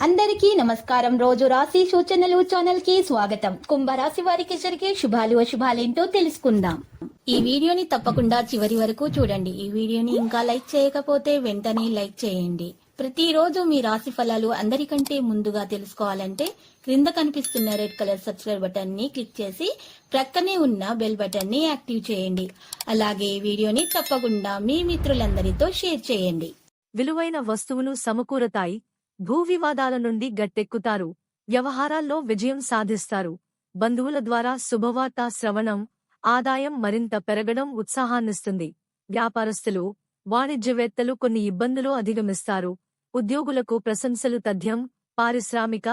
అందరికీ నమస్కారం. రోజు రాశి సూచనలు ఛానల్ కి స్వాగతం. కుంభరాశి వారికి జరిగే శుభాలు అశుభాలేంటో తెలుసుకుందాం. ఈ వీడియోని తప్పకుండా చివరి వరకు చూడండి. ఈ వీడియోని ఇంకా లైక్ చేయకపోతే వెంటనే లైక్ చేయండి. ప్రతిరోజు మీ రాశి ఫలాలు అందరికంటే ముందుగా తెలుసుకోవాలంటే క్రింద కనిపిస్తున్న రెడ్ కలర్ సబ్స్క్రైబ్ బటన్ ని క్లిక్ చేసి ప్రక్కనే ఉన్న బెల్ బటన్ ని యాక్టివ్ చేయండి. అలాగే ఈ వీడియోని తప్పకుండా మీ మిత్రులందరితో షేర్ చేయండి. విలువైన వస్తువులు సమకూరతాయి. భూ వివాదాల నుండి గట్టెక్కుతారు. వ్యవహారాల్లో విజయం సాధిస్తారు. బంధువుల ద్వారా శుభవార్త శ్రవణం. ఆదాయం మరింత పెరగడం ఉత్సాహాన్నిస్తుంది. వ్యాపారస్తులు, వాణిజ్యవేత్తలు కొన్ని ఇబ్బందులు అధిగమిస్తారు. ఉద్యోగులకు ప్రశంసలు తథ్యం. పారిశ్రామిక,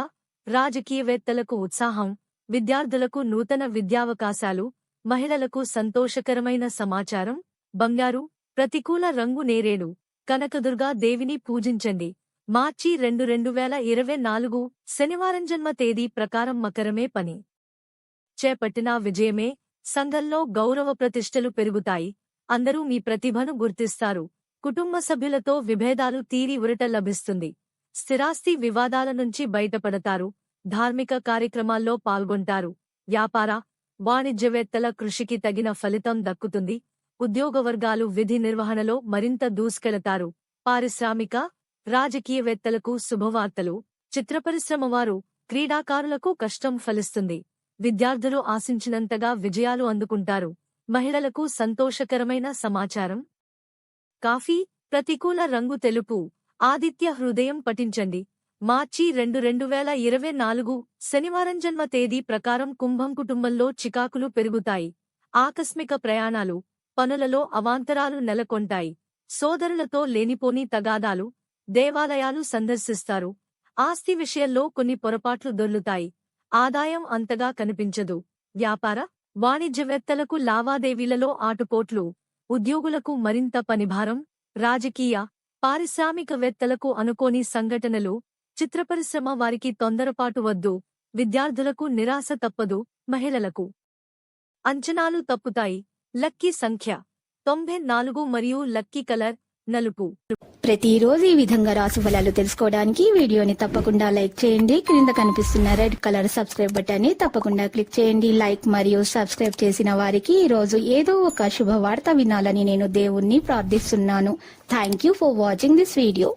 రాజకీయవేత్తలకు ఉత్సాహం. విద్యార్థులకు నూతన విద్యావకాశాలు. మహిళలకు సంతోషకరమైన సమాచారం. బంగారు, ప్రతికూల రంగు నేరేడు. కనకదుర్గా దేవిని పూజించండి. మార్చి 2, 2024 శనివారం జన్మ తేదీ ప్రకారం మకరమే పని చేపట్టినా విజయమే. సంఘంలో గౌరవ ప్రతిష్టలు పెరుగుతాయి. అందరూ మీ ప్రతిభను గుర్తిస్తారు. కుటుంబ సభ్యులతో విభేదాలు తీరి ఉరట లభిస్తుంది. స్థిరాస్తి వివాదాల నుంచి బయటపడతారు. ధార్మిక కార్యక్రమాల్లో పాల్గొంటారు. వ్యాపార, వాణిజ్యవేత్తల కృషికి తగిన ఫలితం దక్కుతుంది. ఉద్యోగవర్గాలు విధి నిర్వహణలో మరింత దూసుకెళతారు. పారిశ్రామిక, రాజకీయవేత్తలకు శుభవార్తలు. చిత్రపరిశ్రమ వారు, క్రీడాకారులకు కష్టం ఫలిస్తుంది. విద్యార్థులు ఆశించినంతగా విజయాలు అందుకుంటారు. మహిళలకు సంతోషకరమైన సమాచారం. కాఫీ, ప్రతికూల రంగు తెలుపు. ఆదిత్య హృదయం పఠించండి. మార్చి 2, 2024 శనివారం జన్మ తేదీ ప్రకారం కుంభం కుటుంబంలో చికాకులు పెరుగుతాయి. ఆకస్మిక ప్రయాణాలు, పనులలో అవాంతరాలు నెలకొంటాయి. సోదరులతో లేనిపోని తగాదాలు. దేవాలయాలు సందర్శిస్తారు. ఆస్తి విషయంలో కొన్ని పొరపాట్లు దొర్లుతాయి. ఆదాయం అంతగా కనిపించదు. వ్యాపార, వాణిజ్యవేత్తలకు లావాదేవీలలో ఆటుపోట్లు. ఉద్యోగులకు మరింత పనిభారం. రాజకీయ, పారిశ్రామికవేత్తలకు అనుకోని సంఘటనలు. చిత్రపరిశ్రమ వారికి తొందరపాటు వద్దు. విద్యార్థులకు నిరాశ తప్పదు. మహిళలకు అంచనాలు తప్పుతాయి. లక్కీ సంఖ్య 94 మరియు లక్కీ కలర్ నలుపు. ప్రతిరోజు ఈ విధంగా రాశి ఫలాలు తెలుసుకోవడానికి వీడియోని తప్పకుండా లైక్ చేయండి. క్రింద కనిపిస్తున్న రెడ్ కలర్ సబ్స్క్రైబ్ బటన్ ని తప్పకుండా క్లిక్ చేయండి. లైక్ మరియు సబ్స్క్రైబ్ చేసిన వారికి ఈ రోజు ఏదో ఒక శుభవార్త వినాలని నేను దేవుణ్ణి ప్రార్థిస్తున్నాను. Thank you for watching this video.